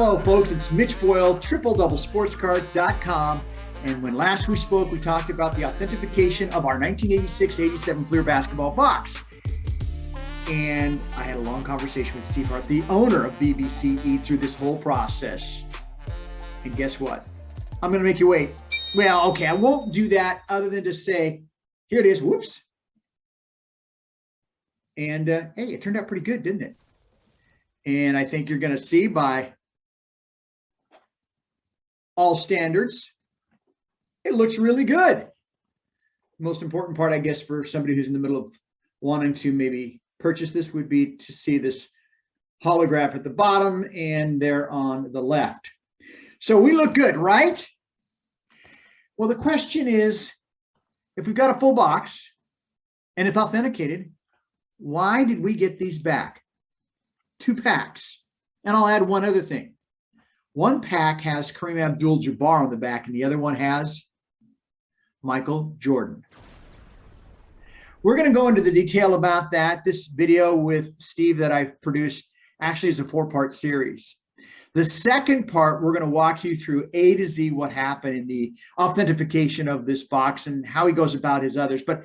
Hello, folks. It's Mitch Boyle, tripledouble-sportscards.com. And when last we spoke, we talked about the authentication of our 1986-87 Fleer basketball box. And I had a long conversation with Steve Hart, the owner of BBCE, through this whole process. And guess what? I'm going to make you wait. Well, okay, I won't do that other than to say, here it is. Whoops. And hey, it turned out pretty good, didn't it? And I think you're going to see by all standards, it looks really good. The most important part, I guess, for somebody who's in the middle of wanting to maybe purchase this would be to see this holograph at the bottom and there on the left. So we look good, right? Well, the question is, if we've got a full box and it's authenticated, why did we get these back? 2 packs. And I'll add one other thing. One pack has Kareem Abdul-Jabbar on the back, and the other one has Michael Jordan. We're going to go into the detail about that. This video with Steve that I've produced actually is a 4-part series. The second part, we're going to walk you through A to Z what happened in the authentication of this box and how he goes about his others. But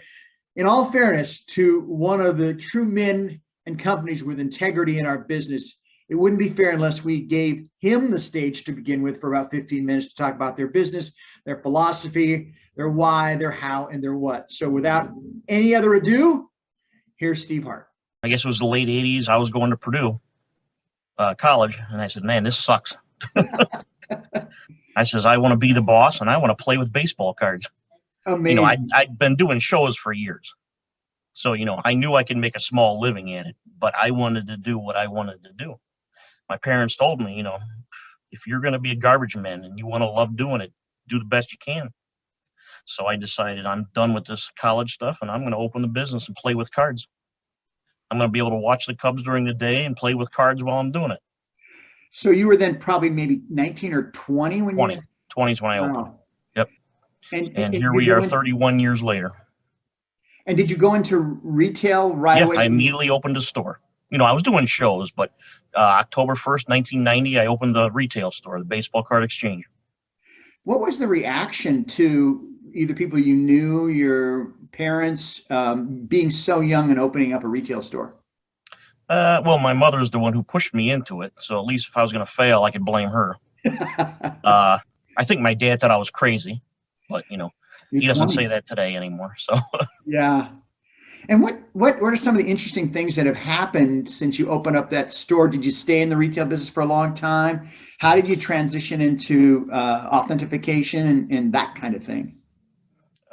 in all fairness to one of the true men and companies with integrity in our business, it wouldn't be fair unless we gave him the stage to begin with for about 15 minutes to talk about their business, their philosophy, their why, their how, and their what. So without any other ado, here's Steve Hart. I guess it was the late 80s. I was going to Purdue college, and I said, man, this sucks. I says, I want to be the boss, and I want to play with baseball cards. Amazing. You know, I'd been doing shows for years. So, you know, I knew I could make a small living in it, but I wanted to do what I wanted to do. My parents told me, you know, if you're going to be a garbage man and you want to love doing it, do the best you can. So I decided I'm done with this college stuff and I'm going to open the business and play with cards. I'm going to be able to watch the Cubs during the day and play with cards while I'm doing it. So you were then probably maybe 19 or 20 when 20. you... 20 is when I opened. Wow. Yep. And here we are 31 years later. And did you go into retail right away? Yeah, I immediately opened a store. You know, I was doing shows, but October 1st, 1990, I opened the retail store, the Baseball Card Exchange. What was the reaction to either people you knew, your parents, being so young and opening up a retail store? Well, my mother's the one who pushed me into it, so at least if I was going to fail, I could blame her. I think my dad thought I was crazy, but, you know, he doesn't say that today anymore. So yeah. And what are some of the interesting things that have happened since you opened up that store? Did you stay in the retail business for a long time? How did you transition into authentication and that kind of thing?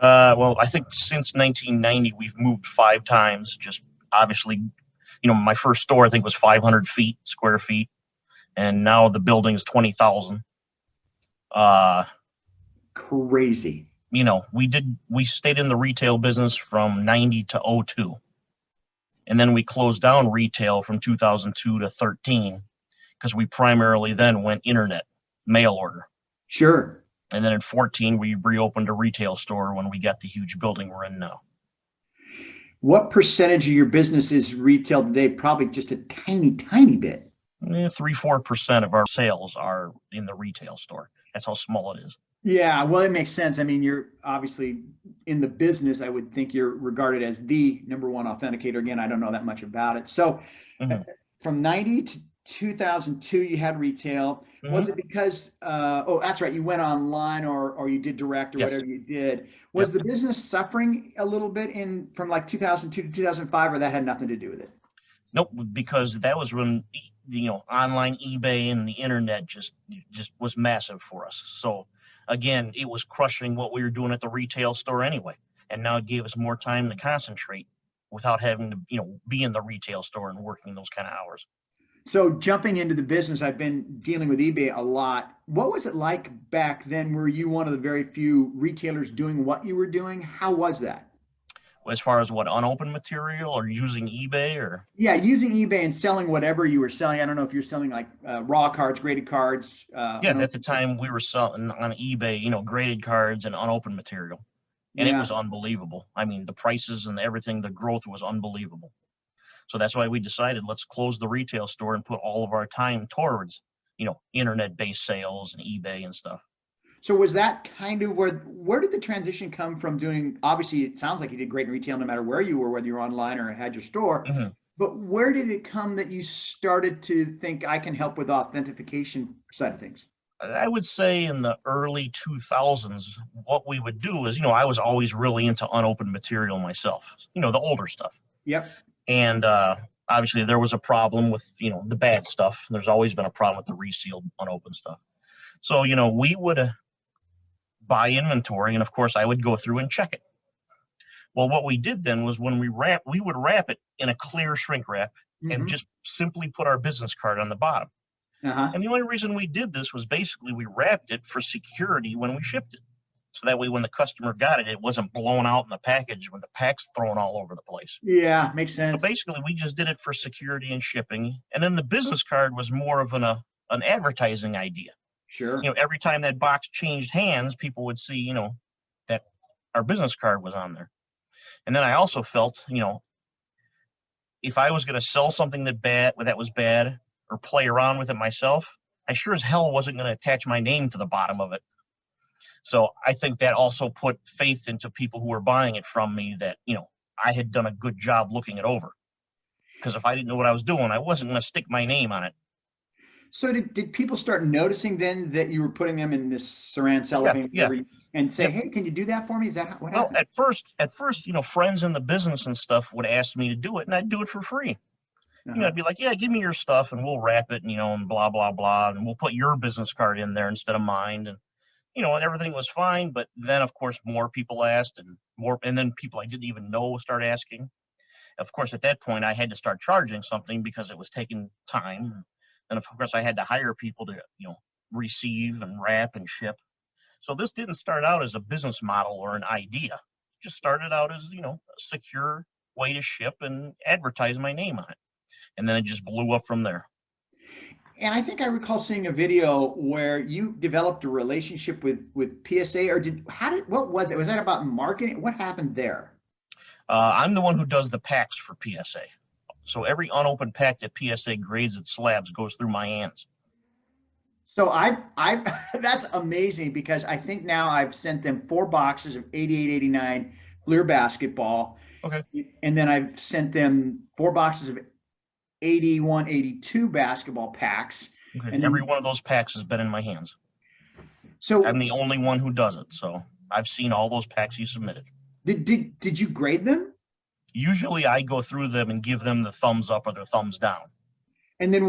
Well, I think since 1990, we've moved 5 times. Just obviously, you know, my first store, I think, was 500 square feet. And now the building is 20,000. Crazy. You know, we stayed in the retail business from 90 to 02. And then we closed down retail from 2002 to 13 because we primarily then went internet, mail order. Sure. And then in 14, we reopened a retail store when we got the huge building we're in now. What percentage of your business is retail today? Probably just a tiny, tiny bit. 3-4% of our sales are in the retail store. That's how small it is. Yeah, well, it makes sense. I mean, you're obviously in the business. I would think you're regarded as the #1 authenticator. Again, I don't know that much about it. So from 90 to 2002, you had retail. Was it because, oh, that's right, you went online or you did direct or whatever you did. Was the business suffering a little bit from like 2002 to 2005, or that had nothing to do with it? Nope, because that was when, you know, online eBay and the internet just was massive for us. So again, it was crushing what we were doing at the retail store anyway. And now it gave us more time to concentrate without having to, you know, be in the retail store and working those kind of hours. So jumping into the business, I've been dealing with eBay a lot. What was it like back then? Were you one of the very few retailers doing what you were doing? How was that? As far as what, unopened material or using eBay or? Yeah, using eBay and selling whatever you were selling. I don't know if you're selling like raw cards, graded cards. Yeah, at the time we were selling on eBay, you know, graded cards and unopened material. And it was unbelievable. I mean, the prices and everything, the growth was unbelievable. So that's why we decided, let's close the retail store and put all of our time towards, internet-based sales and eBay and stuff. So was that kind of where did the transition come from doing, obviously it sounds like you did great in retail no matter where you were, whether you're online or had your store, Mhm. but where did it come that you started to think I can help with authentication side of things? I would say in the early 2000s, what we would do is, I was always really into unopened material myself, the older stuff. Yep. And obviously there was a problem with, the bad stuff. There's always been a problem with the resealed, unopened stuff. So, we would buy inventory, and of course I would go through and check it. Well, what we did then was when we would wrap it in a clear shrink wrap and Mm-hmm. just simply put our business card on the bottom. Uh-huh. And the only reason we did this was basically we wrapped it for security when we shipped it. So that way, when the customer got it, it wasn't blown out in the package when the pack's thrown all over the place. Yeah, makes So sense. basically, we just did it for security and shipping. And then the business card was more of an advertising idea. Sure. Every time that box changed hands, people would see, that our business card was on there. And then I also felt, if I was going to sell something that was bad or play around with it myself, I sure as hell wasn't going to attach my name to the bottom of it. So I think that also put faith into people who were buying it from me that, I had done a good job looking it over. Because if I didn't know what I was doing, I wasn't going to stick my name on it. So did people start noticing then that you were putting them in this saran Yeah, cellophane, yeah. whatever, and say, Yep. hey, can you do that for me? Is that what Well, happened? at first, friends in the business and stuff would ask me to do it, and I'd do it for free. Uh-huh. I'd be like, yeah, give me your stuff and we'll wrap it, and blah, blah, blah. And we'll put your business card in there instead of mine. And everything was fine. But then, of course, more people asked and then people I didn't even know start asking. Of course, at that point, I had to start charging something because it was taking time. And of course, I had to hire people to, receive and wrap and ship. So this didn't start out as a business model or an idea. It just started out as, a secure way to ship and advertise my name on it. And then it just blew up from there. And I think I recall seeing a video where you developed a relationship with PSA, or what was it? Was that about marketing? What happened there? I'm the one who does the packs for PSA. So every unopened pack that PSA grades its slabs goes through my hands. So I've that's amazing because I think now I've sent them 4 boxes of 88, 89 Fleer basketball. Okay. And then I've sent them 4 boxes of 81, 82 basketball packs. Okay. And Every then, one of those packs has been in my hands. so I'm the only one who does it. So I've seen all those packs you submitted. did you grade them? Usually I go through them and give them the thumbs up or the thumbs down. And then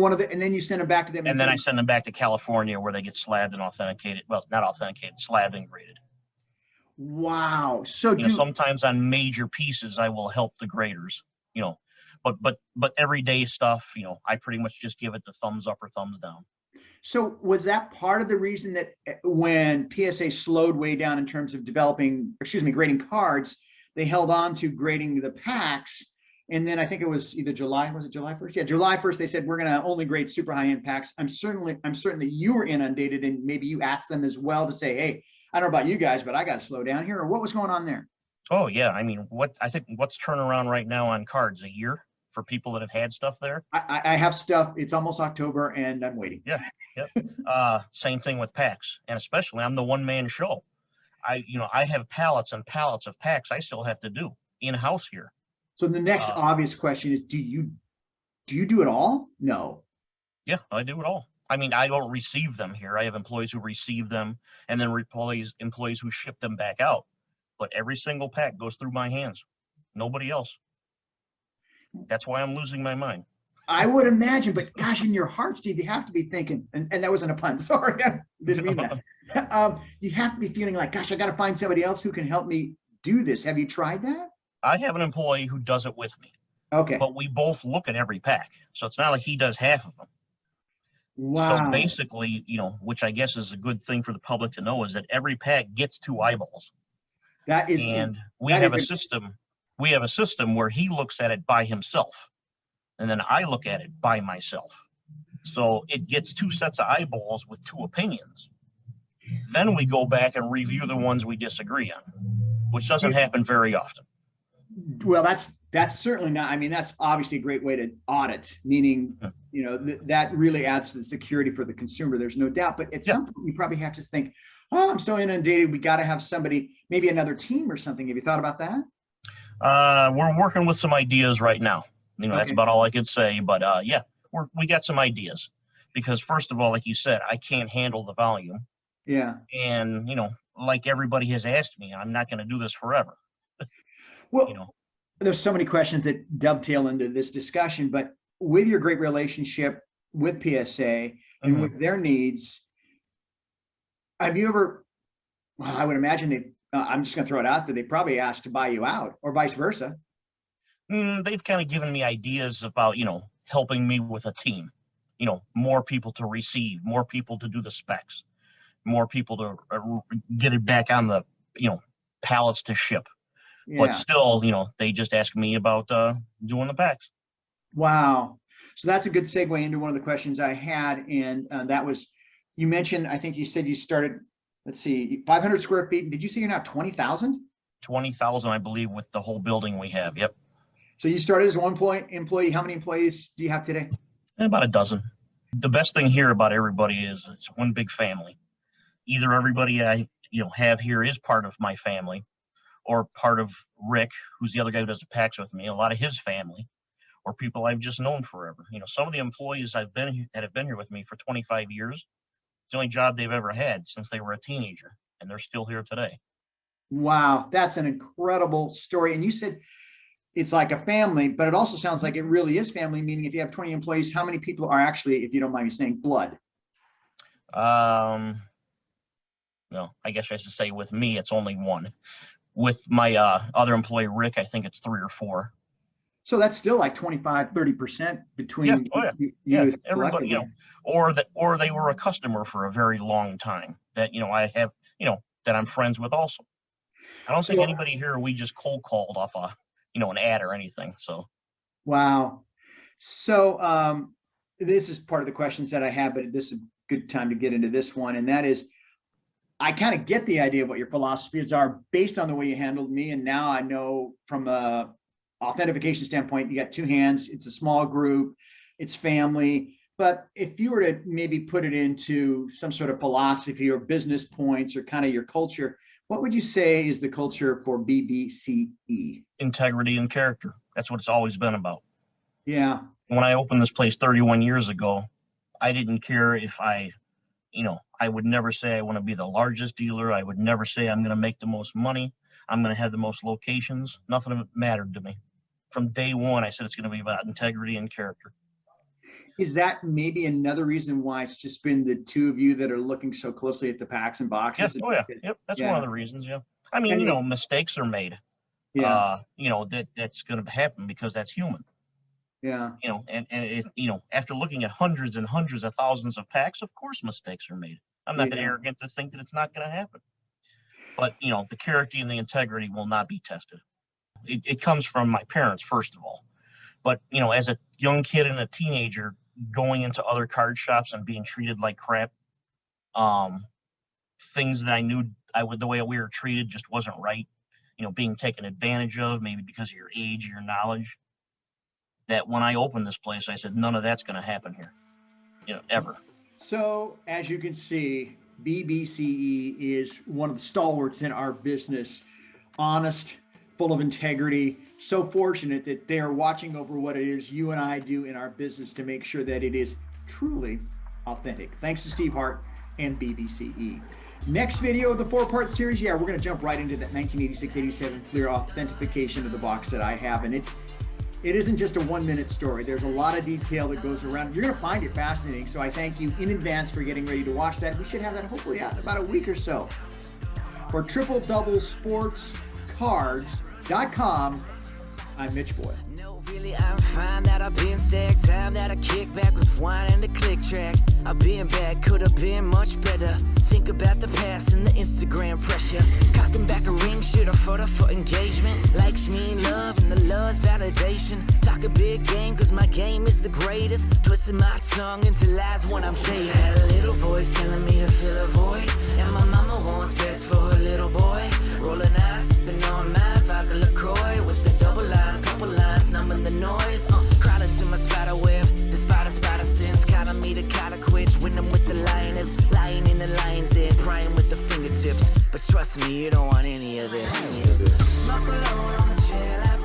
you send them back to them And then say, I send them back to California where they get slabbed and authenticated. Well, not authenticated, slabbed and graded. wow. So Sometimes on major pieces I will help the graders, but everyday stuff, I pretty much just give it the thumbs up or thumbs down. So was that part of the reason that when PSA slowed way down in terms of grading cards, they held on to grading the packs? And then I think it was either was it July 1st? Yeah, July 1st, they said, we're going to only grade super high-end packs. I'm certain that you were inundated and maybe you asked them as well to say, hey, I don't know about you guys, but I got to slow down here. Or what was going on there? Oh yeah. I mean, what's turnaround right now on cards? A year for people that have had stuff there? I have stuff. It's almost October and I'm waiting. Yeah. Yep. Same thing with packs. And especially I'm the one-man show. I have pallets and pallets of packs I still have to do in-house here. So the next obvious question is, do you do it all? No. Yeah, I do it all. I mean, I don't receive them here. I have employees who receive them and then employees who ship them back out. But every single pack goes through my hands. Nobody else. That's why I'm losing my mind. I would imagine, but gosh, in your heart, Steve, you have to be thinking, and that wasn't a pun. Sorry, I didn't mean that. You have to be feeling like, gosh, I got to find somebody else who can help me do this. Have you tried that? I have an employee who does it with me. Okay. But we both look at every pack. So it's not like he does half of them. Wow. So basically, which I guess is a good thing for the public to know, is that every pack gets 2 eyeballs. That is, and we have a system. We have a system where he looks at it by himself, and then I look at it by myself. So it gets 2 sets of eyeballs with 2 opinions. Then we go back and review the ones we disagree on, which doesn't happen very often. Well, that's certainly not. I mean, that's obviously a great way to audit, meaning You know, that really adds to the security for the consumer. There's no doubt. But at Yeah. some point, you probably have to think, oh, I'm so inundated. We got to have somebody, maybe another team or something. Have you thought about that? We're working with some ideas right now. That's Okay. about all I could say. But yeah, we got some ideas because first of all, like you said, I can't handle the volume. Yeah. And, like everybody has asked me, I'm not going to do this forever. Well, there's so many questions that dovetail into this discussion, but with your great relationship with PSA and with their needs, have you ever, well, I would imagine I'm just going to throw it out there, they probably asked to buy you out or vice versa. They've kind of given me ideas about, helping me with a team, more people to receive, more people to do the specs, more people to get it back on the, pallets to ship. Yeah. But still, they just ask me about doing the packs. Wow. So that's a good segue into one of the questions I had. And that was, you mentioned, I think you said you started, let's see, 500 square feet. Did you say you're now 20,000? 20,000, I believe, with the whole building we have. Yep. So you started as one employee. How many employees do you have today? About a dozen. The best thing here about everybody is it's one big family. Either everybody I have here is part of my family, or part of Rick, who's the other guy who does the packs with me, a lot of his family, or people I've just known forever. Some of the employees that have been here with me for 25 years, it's the only job they've ever had since they were a teenager, and they're still here today. Wow, that's an incredible story. And you said it's like a family, but it also sounds like it really is family, meaning if you have 20 employees, how many people are actually, if you don't mind me saying, blood? No, I guess I should say with me, it's only one. With my other employee, Rick, I think it's 3 or 4. So that's still like 25-30% between you everybody, or they were a customer for a very long time that, I have, that I'm friends with also. I don't think anybody here, we just cold called off an ad or anything. So. Wow. So this is part of the questions that I have, but this is a good time to get into this one. And that is, I kind of get the idea of what your philosophies are based on the way you handled me. And now I know from a authentication standpoint, you got 2 hands, it's a small group, it's family. But if you were to maybe put it into some sort of philosophy or business points or kind of your culture, what would you say is the culture for BBCE? Integrity and character. That's what it's always been about. Yeah. When I opened this place 31 years ago, I didn't care if I would never say I want to be the largest dealer. I would never say I'm going to make the most money. I'm going to have the most locations. Nothing of it mattered to me. From day one, I said it's going to be about integrity and character. Is that maybe another reason why it's just been the 2 of you that are looking so closely at the packs and boxes? Yeah. Oh, yeah. Yep. That's one of the reasons. Yeah. I mean, mistakes are made. Yeah. That's going to happen because that's human. Yeah. And if, after looking at hundreds and hundreds of thousands of packs, of course, mistakes are made. I'm not that arrogant to think that it's not going to happen. But, the character and the integrity will not be tested. It comes from my parents, first of all. But, as a young kid and a teenager going into other card shops and being treated like crap, things that I knew the way we were treated just wasn't right. Being taken advantage of, maybe because of your age, your knowledge. That when I opened this place, I said, none of that's going to happen here, ever. So as you can see, BBCE is one of the stalwarts in our business, honest, full of integrity, so fortunate that they are watching over what it is you and I do in our business to make sure that it is truly authentic. Thanks to Steve Hart and BBCE. Next video of the 4-part series, we're going to jump right into that 1986-87 clear authentication of the box that I have. And it isn't just a 1-minute story. There's a lot of detail that goes around. You're going to find it fascinating. So I thank you in advance for getting ready to watch that. We should have that hopefully out in about a week or so. For triple-double-sports-cards.com, I'm Mitch Boyle. No, really, I'm fine that I've been sick. Time that I kick back with wine and a click track. I've been bad, could have been much better. Think about the past and the Instagram pressure. Cocking back a ring, should have photo for engagement. Likes mean love and the love's validation. Talk a big game, cause my game is the greatest. Twisting my tongue into lies when I'm jaded. Had a little voice telling me to fill a void. And my mama wants best for her little boy. Rolling eyes, sipping on my vodka LaCroix. With the double line, couple lines, numbing the noise. Crawling to my spider web, the spider fingertips. But trust me, you don't want any of this. Smoke alone on the trail,